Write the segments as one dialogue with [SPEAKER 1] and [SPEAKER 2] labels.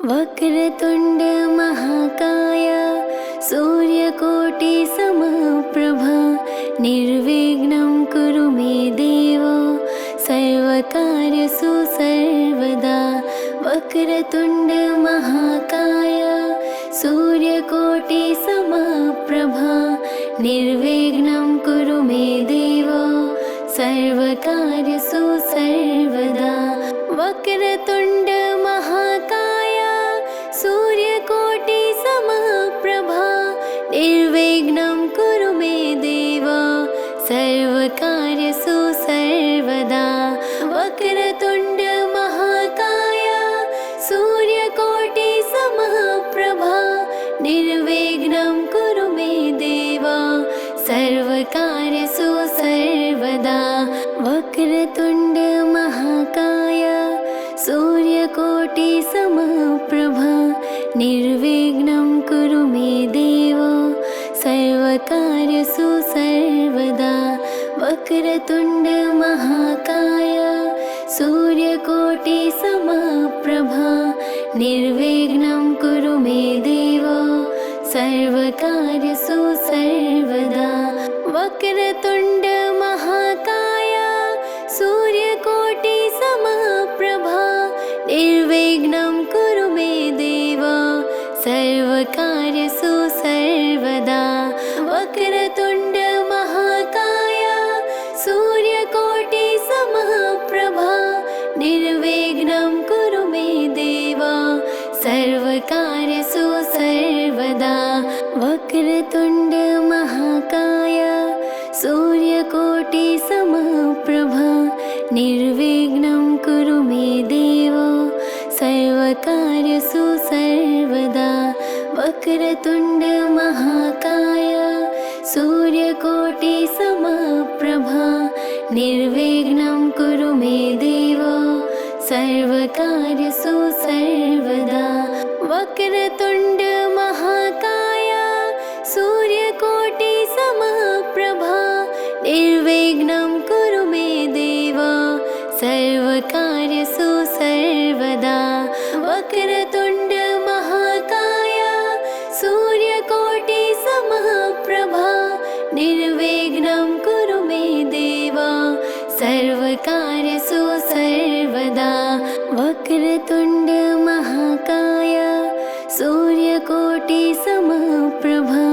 [SPEAKER 1] वक्रतुण्ड महाकाय सूर्यकोटि समप्रभा निर्विघ्नं कुरु मे देव सर्वकार्येषु सर्वदा। वक्रतुण्ड महाकाय सूर्यकोटि समप्रभा निर्विघ्नं कुरु मे देव सर्वकार्येषु सर्वदा। वक्रतुण्ड महाकाय सूर्यकोटि समप्रभा निर्विघ्नं कुरु मे देव सर्वकार्येषु सर्वदा। वक्रतुण्ड महाकाय सूर्यकोटि समप्रभा निर्विघ्नं कुरु मे देव सर्वकार्येषु सर्वदा। वक्रतुण्ड महाकाय सूर्यकोटि समप्रभा निर्विघ्नं कुरु मे देव सर्वकार्येषु सर्वदा। वक्रतुण्ड महाकाय सूर्यकोटि समप्रभा निर्विघ्नं कुरु मे देव सर्वकार्येषु सर्वदा। वक्रतुण्ड महाकाय सूर्यकोटि समप्रभा निर्विघ्नं कुरु मे देव सर्वकार्येषु सर्वदा। वक्रतुण्ड महाकाय सूर्यकोटि समप्रभा निर्विघ्नं कुरु मे देव सर्वकार्येषु सर्वदा। वक्रतुण्ड महाकाय सूर्यकोटि समप्रभा निर्विघ्नं कुरु मे देव सर्वकार्येषु सर्वदा। वक्रतुण्ड महाकाय सूर्यकोटि समप्रभा निर्विघ्नं कुरु मे देव सर्वकार्येषु सर्वदा। वक्रतुण्ड महाकाय सूर्यकोटि समप्रभा निर्विघ्नं कुरु मे देव सर्वकार्येषु सर्वदा। वक्रतुण्ड महाकाय सूर्यकोटि समप्रभा निर्विघ्नं कुरु मे देव सर्वकार्येषु सर्वदा। वक्रतुण्ड महाकाय सूर्यकोटि समप्रभा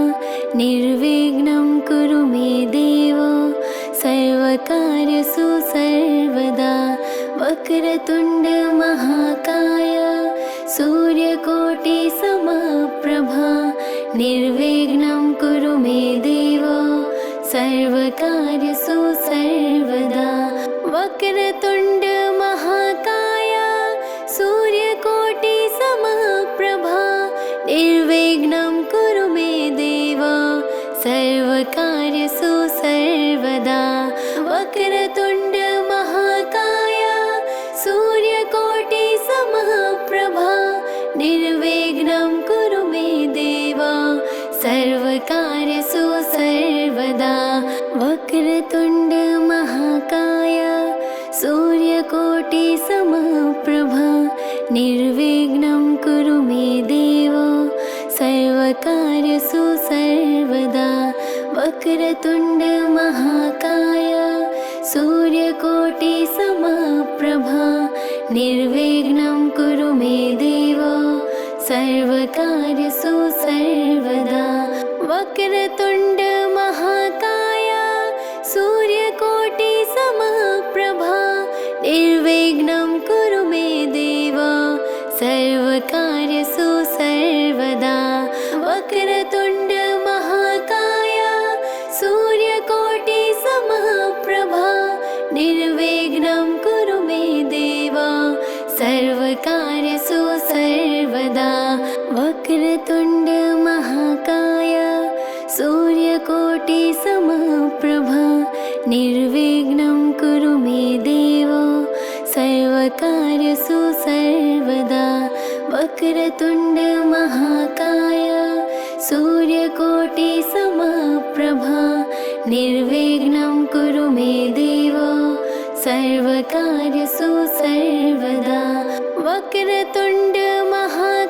[SPEAKER 1] निर्विघ्नं कुरु मे देव सर्वकार्येषु सर्वदा। वक्रतुण्ड महाकाय सूर्यकोटि समप्रभा निर्विघ्नं कुरु मे देव सर्वकार्येषु सर्वदा। वक्रतुण्ड महाकाय सूर्यकोटि समप्रभा निर्विघ्नं कुरु मे देव सर्वकार्येषु सर्वदा। वक्रतुण्ड महाकाय सूर्यकोटि समप्रभा निर्विघ्नं कुरु मे देव सर्वकार्येषु सर्वदा। वक्रतुण्ड महाकाय सूर्यकोटि समप्रभा निर्विघ्नं कुरु मे देव सर्वकार्येषु सर्वदा। वक्रतुण्ड महाकाय सूर्यकोटि समप्रभा निर्विघ्नं कुरु मे देव सर्वकार्येषु सर्वदा। वक्रतुण्ड महाकाय सूर्यकोटि समप्रभा निर्विघ्नं कुरु मे देव सर्वकार्येषु सर्वदा। वक्रतुण्ड महाकाय सूर्यकोटि समप्रभा निर्विघ्नं कुरु मे देव सर्वकार्येषु सर्वदा। वक्रतुण्ड महाकाय सूर्यकोटि समप्रभा निर्विघ्नं कुरु मे देव सर्वकार्येषु सर्वदा। वक्रतुण्ड महाकाय सूर्यकोटि समप्रभा निर्विघ्नं कुरु मे देव सर्वकार्येषु सर्वदा। वक्रतुण्ड महाकाय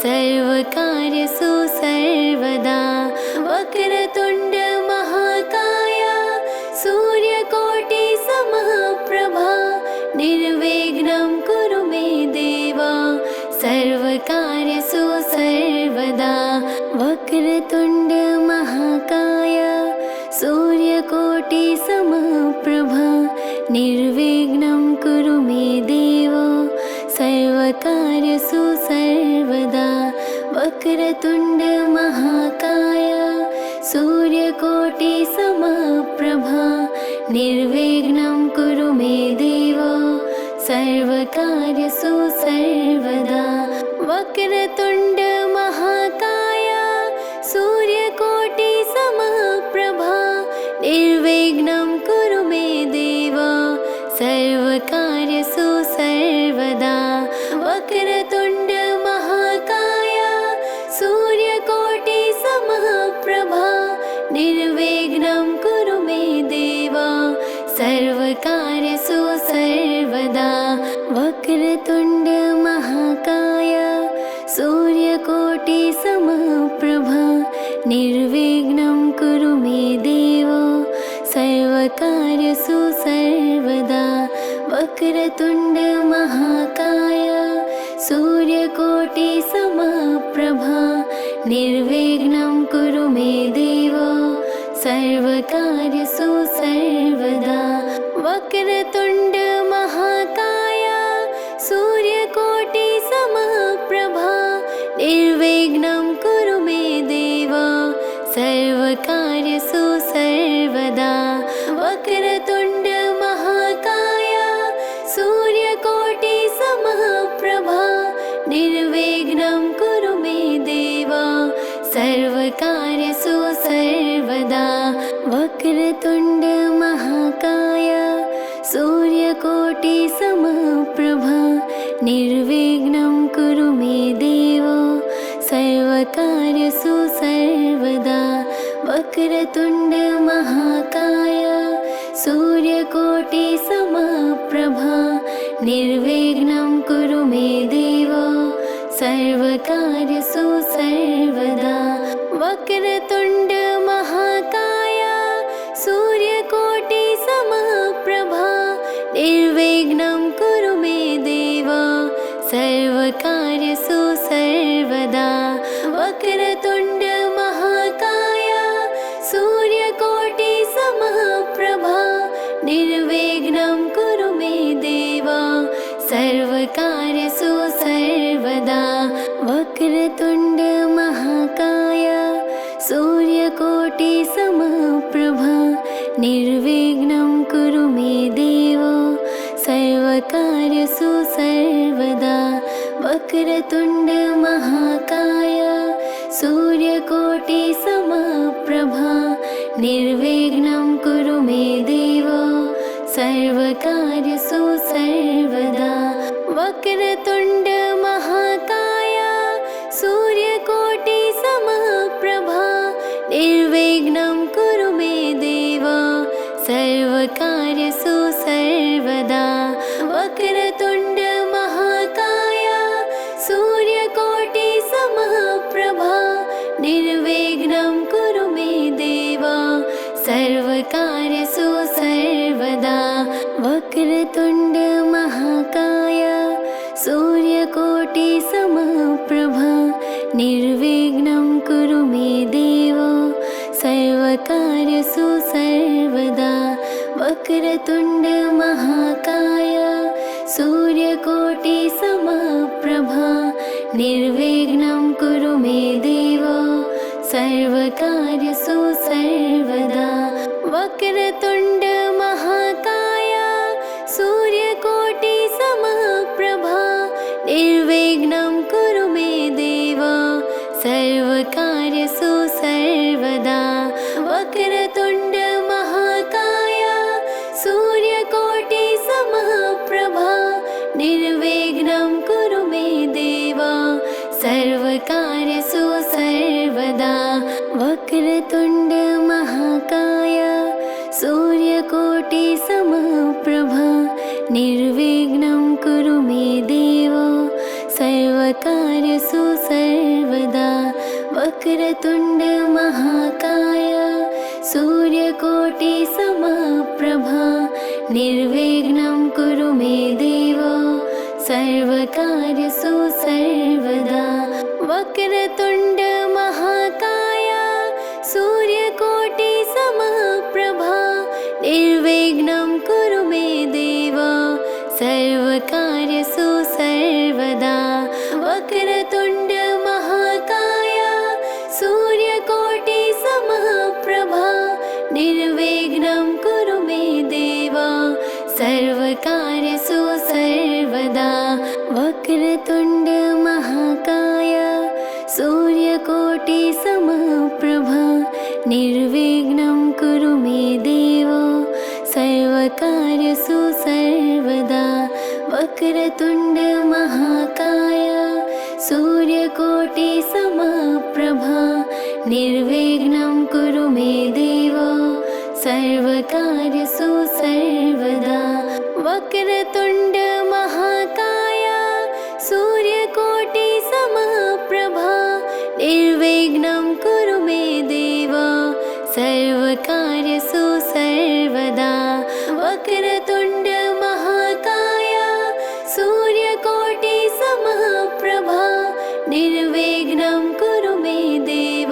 [SPEAKER 1] सर्वकार्येषु सर्वदा वक्रतुण्ड महाकाय सूर्यकोटिसमप्रभा निर्विघ्नं कुरु मे देव सर्वकार्येषु सर्वदा वक्रतुण्ड महाकाय सूर्यकोटिसमप्रभा निर्विघ्नं कुरु मे देव सर्वकार्येषु सर्वदा वक्रतुण्ड महाकाय सूर्यकोटिसमप्रभा निर्विघ्नं कुरु मे देव सर्वकार्येषु सर्वदा वक्रतुण्ड महाकाय सूर्यकोटिसमप्रभा निर्विघ्नं कुरु मे देव सर्वकार्येषु सर्वदा वक्रतुण्ड महाकाय सूर्यकोटिसमप्रभा निर्विघ्नं कुरु मे देव सर्वकार्येषु सर्वदा वक्रतुण्ड महाकाय सूर्यकोटिसमप्रभा निर्विघ्नं कुरु मे देव सर्वकार्येषु सर्वदा वक्रतुण्ड महाकाय सूर्यकोटिसमप्रभा निर्विघ्नं कुरु मे देव सर्वकार्येषु सर्वदा वक्रतुण्ड महाकाय सूर्यकोटिसमप्रभा निर्विघ्नं कुरु मे देव सर्वकार्येषु सर्वदा वक्रतुण्ड महाकाय सूर्यकोटिसमप्रभा निर्विघ्नं कुरु मे देव सर्वकार्येषु सर्वदा वक्रतुण्ड महाकाय सूर्यकोटिसमप्रभा निर्विघ्नं कुरु मे देव सर्वकार्येषु सर्वदा वक्रतुण्ड महाकाय सूर्यकोटिसमप्रभा निर्विघ्नं कुरु मे देव सर्वकार्येषु सर्वदा वक्रतुण्ड महाकाय सूर्यकोटिसमप्रभा निर्विघ्नं कुरु मे देव सर्वकार्येषु सर्वदा वक्रतुण्ड महाकाय सूर्यकोटिसमप्रभा निर्विघ्नं कुरु मे देव सर्वकार्येषु सर्वदा वक्रतुण्ड महाकाय सूर्यकोटिसमप्रभा निर्विघ्नं कुरु मे देव सर्वकार्येषु सर्वदा वक्रतुण्ड महाकाय सूर्यकोटिसमप्रभा निर्विघ्नं कुरु मे देव सर्वकार्येषु सर्वदा वक्रतुण्ड महाकाय सूर्यकोटिसमप्रभा निर्विघ्नं कुरु मे देव सर्वकार्येषु सर्वदा वक्रतुण्ड महाकाय सूर्यकोटिसमप्रभा निर्विघ्नं कुरु मे देव सर्वकार्येषु सर्वदा वक्रतुण्ड महाकाय सूर्यकोटिसमप्रभा निर्विघ्नं कुरु मे देव सर्वकार्येषु सर्वदा वक्रतुण्ड महाकाय सूर्यकोटिसमप्रभा निर्विघ्नं कुरु मे देव सर्वकार्येषु सर्वदा वक्रतुण्ड महाकाय सूर्यकोटिसमप्रभा निर्विघ्नं कुरु मे देव सर्वकार्येषु सर्वदा वक्रतुण्ड महाकाय सूर्यकोटिसमप्रभा निर्विघ्नं कुरु मे देव सर्वकार्येषु सर्वदा वक्रतुण्ड महाकाय सूर्यकोटिसमप्रभा निर्विघ्नं कुरु मे देव सर्वकार्येषु सर्वदा वक्रतुण्ड महाकाय सूर्यकोटि समप्रभा निर्विघ्नं कुरु मे देव सर्वकार्येषु सर्वदा वक्रतुण्ड महाकाय सूर्यकोटि समप्रभा निर्विघ्नं कुरु मे देव सर्वकार्येषु सर्वदा वक्रतुण्ड महाकाय सूर्यकोटि समप्रभा निर्विघ्नं कुरु मे देव सर्वकार्येषु सर्वदा वक्रतुण्ड महाकाय सूर्यकोटि समप्रभा निर्विघ्नं कुरु मे देव सर्वकार्येषु सर्वदा वक्रतुण्ड महाकाय सूर्यकोटि समप्रभा निर्विघ्नं कुरु मे देव सर्वकार्येषु सर्वदा वक्रतुण्ड महाकाय सूर्यकोटि समप्रभा निर्विघ्नं कुरु मे देव सर्वकार्येषु सर्वदा वक्रतुण्ड महाकाय सूर्यकोटि समप्रभा निर्विघ्नं कुरु मे देव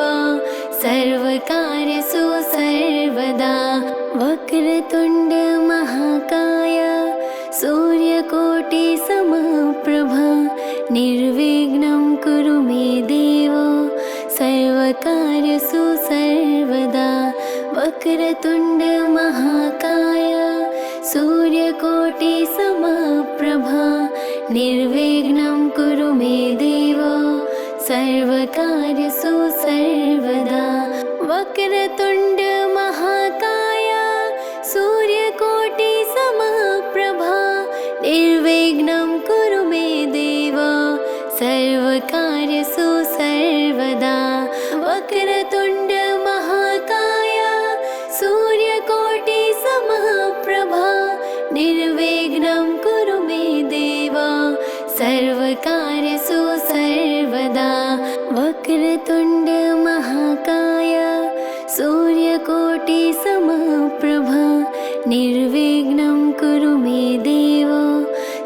[SPEAKER 1] सर्वकार्येषु सर्वदा वक्रतुण्ड महाकाय सूर्यकोटि समप्रभा निर्विघ्नं कुरु मे देव सर्वकार्येषु सर्वदा वक्रतुण्ड महाकाय सूर्यकोटि समप्रभा निर्विघ्नं कुरु मे देव सर्वकार्येषु सर्वदा वक्रतुण्ड महाकाय सूर्यकोटि समप्रभा निर्विघ्नं कुरु मे देव सर्वकार्येषु सर्वदा वक्रतुण्ड महाकाय सूर्यकोटि समप्रभा निर्विघ्नं कुरु मे देव सर्वकार्येषु सर्वदा वक्रतुण्ड महाकाय सूर्यकोटि समप्रभा निर्विघ्नं कुरु मे देव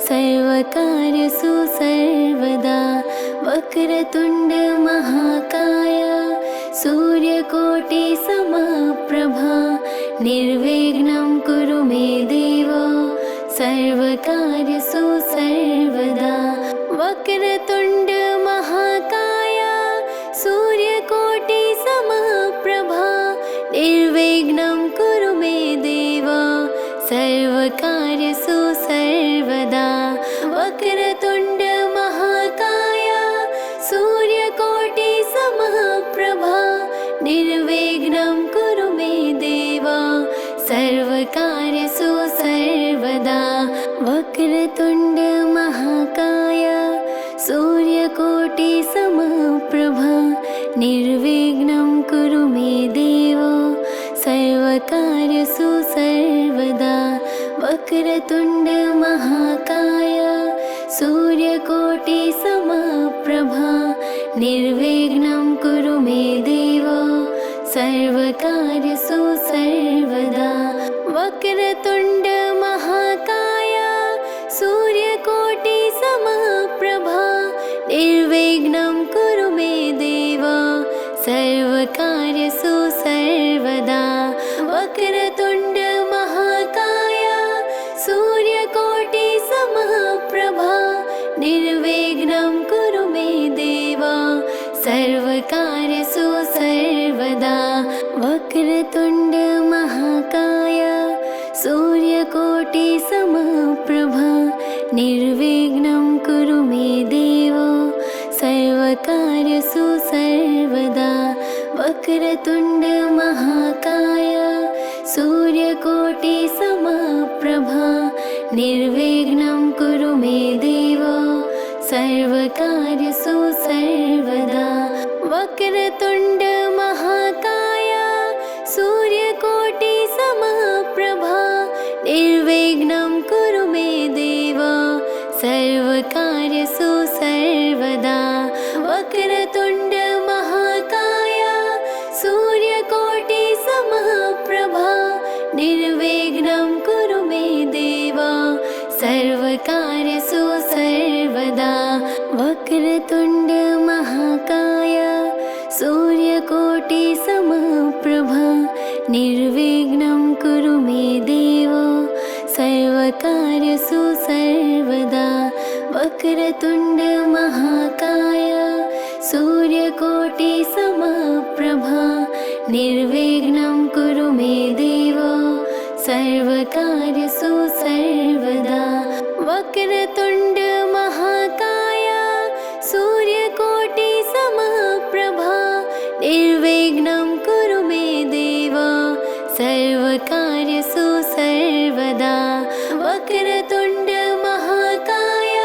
[SPEAKER 1] सर्वकार्येषु सर्वदा वक्रतुण्ड महाकाय सूर्यकोटि समप्रभा निर्विघ्नं कुरु मे देव सर्वकार्येषु सर्वदा वक्रतुण्ड महाकाय सूर्यकोटि समप्रभा निर्विघ्नं कुरु मे देव सर्वकार्येषु सर्वदा वक्रतुण्ड महाकाय सूर्यकोटि समप्रभा निर्विघ्नं कुरु मे देव सर्वकार्येषु सर्वदा वक्रतुण्ड महाकाय सूर्यकोटि समप्रभा निर्विघ्नं कुरु मे देव सर्वकार्येषु सर्वदा वक्रतुण्ड महाकाय सूर्यकोटि समप्रभा निर्विघ्नं कुरु मे देव सर्वकार्येषु सर्वदा वक्रतुण्ड महाकाय सूर्यकोटि समप्रभा निर्विघ्नं कुरु मे देव सर्वकार्येषु सर्वदा वक्रतुण्ड महाकाय सूर्यकोटि समप्रभा निर्विघ्नं कुरु मे देव सर्वकार्येषु सर्वदा वक्रतुण्ड महाकाय सूर्यकोटि समप्रभा निर्विघ्नं कुरु मे देव सर्वकार्येषु सर्वदा वक्रतुण्ड महाकाय सूर्यकोटि समप्रभा निर्विघ्नं कुरु मे देव सर्वकार्येषु सर्वदा वक्रतुण्ड महाकाय सूर्यकोटि समप्रभा निर्विघ्नं कुरु मे देव सर्वकार्येषु सर्वदा वक्रतुण्ड महाकाय सूर्यकोटि समप्रभा निर्विघ्नं कुरु मे देव सर्वकार्येषु सर्वदा वक्रतुण्ड महाकाय सूर्यकोटि समप्रभा निर्विघ्नं कुरु मे देव सर्वकार्येषु सर्वदा वक्रतुण्ड महाकाय सूर्यकोटि समप्रभा निर्विघ्नं कुरु मे देव सर्वकार्येषु सर्वदा वक्रतुण्ड महाकाय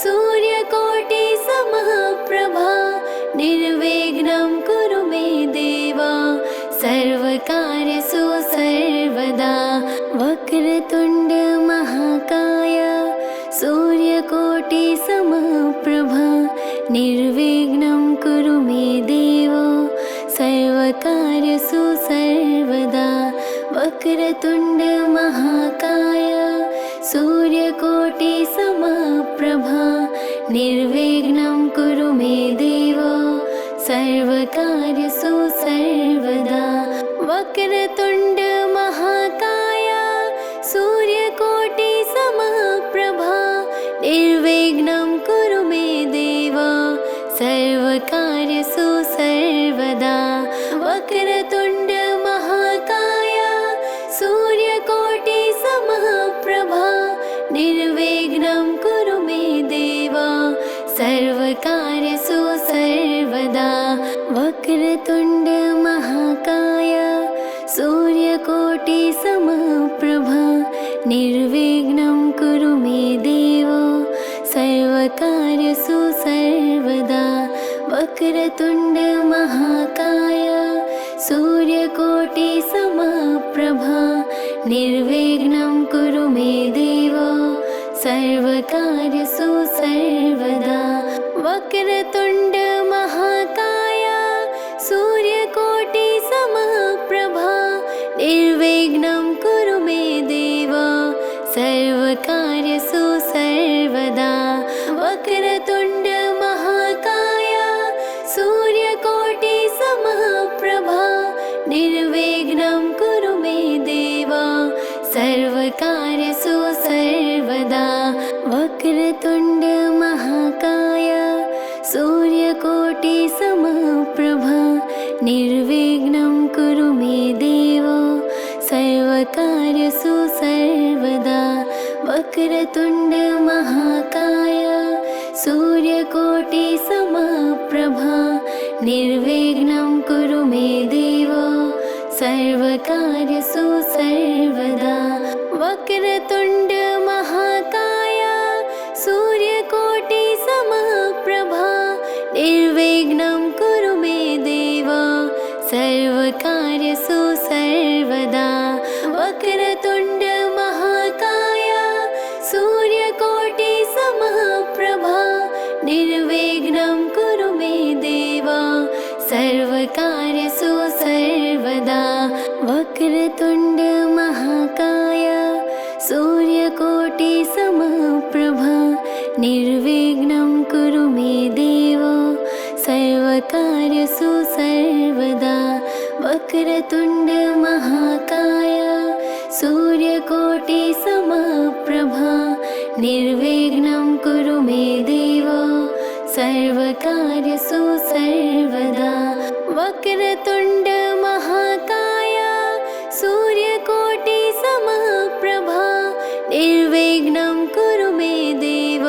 [SPEAKER 1] सूर्यकोटि समप्रभा निर्विघ्नं कुरु मे देव सर्वकार्येषु सर्वदा वक्रतुण्ड महाकाय सूर्यकोटि समप्रभा निर्विघ्नं कुरु मे देव सर्वकार्येषु सर्वदा वक्रतुण्ड महाकाय सूर्यकोटि समप्रभा निर्विघ्नं कुरु मे देव सर्वकार्येषु सर्वदा वक्रतुण्ड महाकाय सूर्यकोटि समप्रभा निर्विघ्नं कुरु मे देव सर्वकार्येषु सर्वदा वक्रतुण्ड महाकाय सूर्यकोटि समप्रभा निर्विघ्नं कुरु मे देव सर्वकार्येषु सर्वदा वक्रतुण्ड महाकाय सूर्यकोटि समप्रभा निर्विघ्नं कुरु मे देव सर्वकार्येषु सर्वदा वक्रतुण्ड महाकाय सूर्यकोटि समप्रभा निर्विघ्नं कुरु मे देव सर्वकार्येषु सर्वदा वक्रतुण्ड महाकाय सूर्यकोटि समप्रभा निर्विघ्नं कुरु मे देव सर्वकार्येषु सर्वदा वक्रतुण्ड महाकाय सूर्यकोटि समप्रभा निर्विघ्नं कुरु मे देव सर्वकार्येषु सर्वदा वक्रतुण्ड महाकाय सूर्यकोटि समप्रभा निर्विघ्नं कुरु मे देव सर्वकार्येषु सर्वदा वक्रतुण्ड महाकाय सूर्यकोटि समप्रभा निर्विघ्नं कुरु मे देव सर्वकार्येषु सर्वदा वक्रतुण्ड महाकाय सूर्यकोटि समप्रभा निर्विघ्नं कुरु मे देव सर्वकार्येषु सर्वदा वक्रतुण्ड महाकाय सूर्यकोटि समप्रभा निर्विघ्नं कुरु मे देव सर्वकार्येषु सर्वदा वक्रतुण्ड महाकाय सूर्यकोटि समप्रभा निर्विघ्नं कुरु मे देव सर्वकार्येषु सर्वदा वक्रतुण्ड महाकाय सूर्यकोटि समप्रभा निर्विघ्नं कुरु मे देव सर्वकार्येषु सर्वदा वक्रतुण्ड महाकाय सूर्यकोटि समप्रभा निर्विघ्नं कुरु मे देव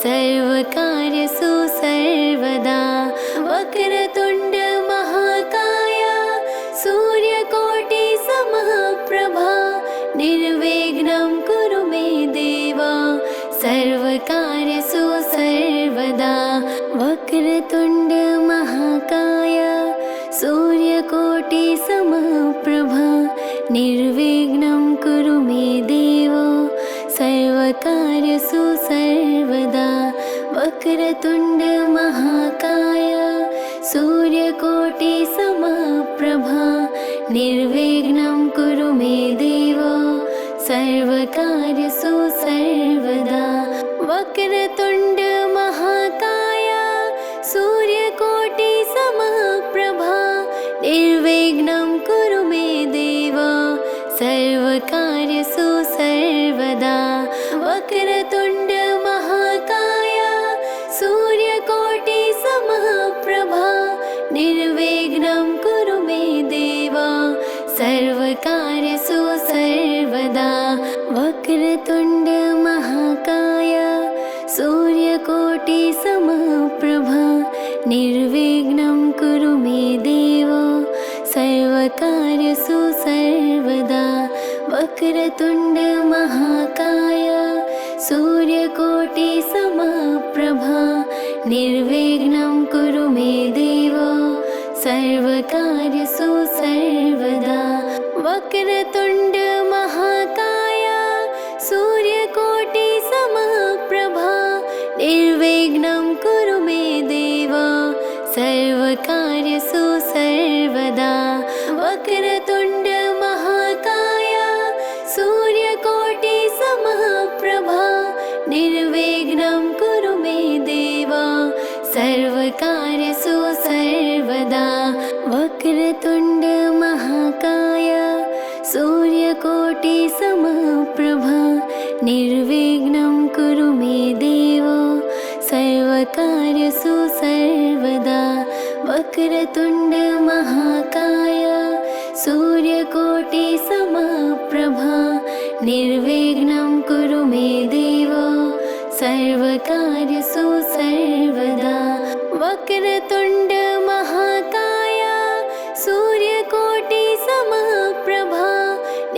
[SPEAKER 1] सर्वकार्येषु सर्वदा वक्रतुण्ड महाकाय सूर्यकोटि समप्रभा निर्विघ्नं कुरु मे देव सर्वकार्येषु सर्वदा वक्रतुण्ड महाकाय सूर्यकोटि समप्रभा निर्विघ्नं कुरु मे देव सर्वकार्येषु सर्वदा वक्रतुण्ड महाकाय सूर्यकोटि समप्रभा निर्विघ्नं कुरु मे देव सर्वकार्येषु सर्वदा वक्रतुण्ड महाकाय सूर्यकोटि समप्रभा निर्विघ्नं कुरु मे देव सर्वकार्येषु सर्वदा वक्रतुण्ड महाकाय सूर्यकोटिसमप्रभा निर्विघ्नं कुरु मे देव सर्वकार्येषु सर्वदा वक्रतुण्ड महाकाय सूर्यकोटिसमप्रभा निर्विघ्नं कुरु मे देव सर्वकार्येषु सर्वदा वक्रतुण्ड महाकाय सूर्यकोटिसमप्रभा निर्विघ्नं कुरु मे देव सर्वकार्येषु सर्वदा वक्रतुण्ड महाकाय सूर्यकोटिसमप्रभा निर्विघ्नं कुरु मे देव सर्वकार्येषु सर्वदा वक्रतुण्ड महाकाय सूर्यकोटिसमप्रभा निर्विघ्नं कुरु मे देव सर्वकार्येषु सर्वदा वक्रतुण्ड महाकाय सूर्यकोटिसमप्रभा निर्विघ्नं कुरु मे देव सर्वकार्येषु सर्वदा वक्रतुण्ड महाकाय सूर्यकोटिसमप्रभा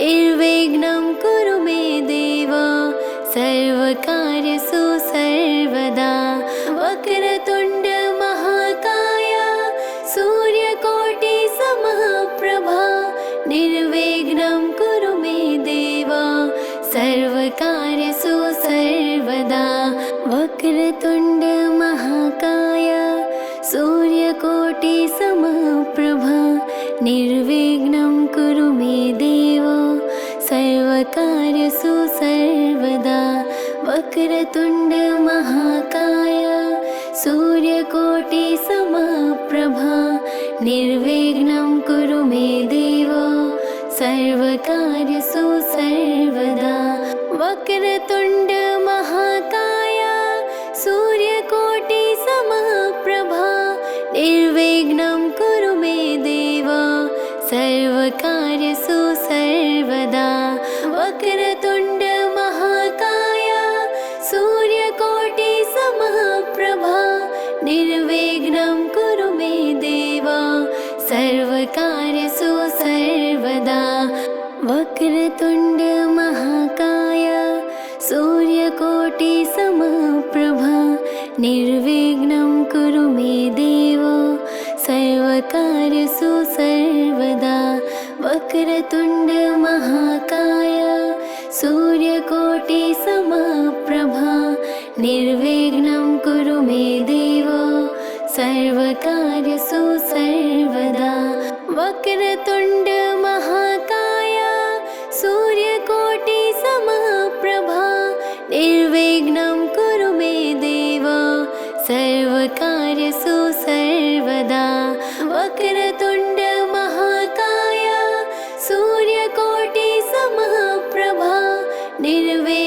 [SPEAKER 1] निर्विघ्नं कुरु मे देव सर्वकार्येषु सर्वदा वक्रतुण्ड महाकाय सूर्यकोटिसमप्रभा निर्विघ्नं कुरु मे देव सर्वकार्येषु सर्वदा वक्रतुण्ड महाकाय सूर्यकोटिसमप्रभा निर्विघ्नं कुरु मे देव सर्वकार्येषु सर्वदा वक्रतुण्ड महाकाय सूर्यकोटिसमप्रभा निर्विघ्नं कुरु मे देव सर्वकार्येषु सर्वदा वक्रतुण्ड महाकाय सूर्यकोटिसमप्रभा निर्विघ्नं कुरु मे देव सर्वकार्येषु सर्वदा वक्रतुण्ड महाकाय सूर्यकोटिसमप्रभा निर्विघ्नं कुरु मे देव सर्वकार्येषु सर्वदा वक्रतुण्ड महाकाय सूर्यकोटिसमप्रभा निर्विघ्नं कुरु मे देव सर्वकार्येषु सर्वदा वक्रतुण्ड महाकाय सूर्यकोटिसमप्रभा निर्विघ्नं कुरु मे देव सर्वकार्येषु सर्वदा वक्रतुण्ड महाकाय सूर्यकोटिसमप्रभा निर्विघ्नं कुरु मे देव सर्वकार्येषु सर्वदा वक्रतुण्ड महाकाय सूर्यकोटिसमप्रभा निर्विघ्नं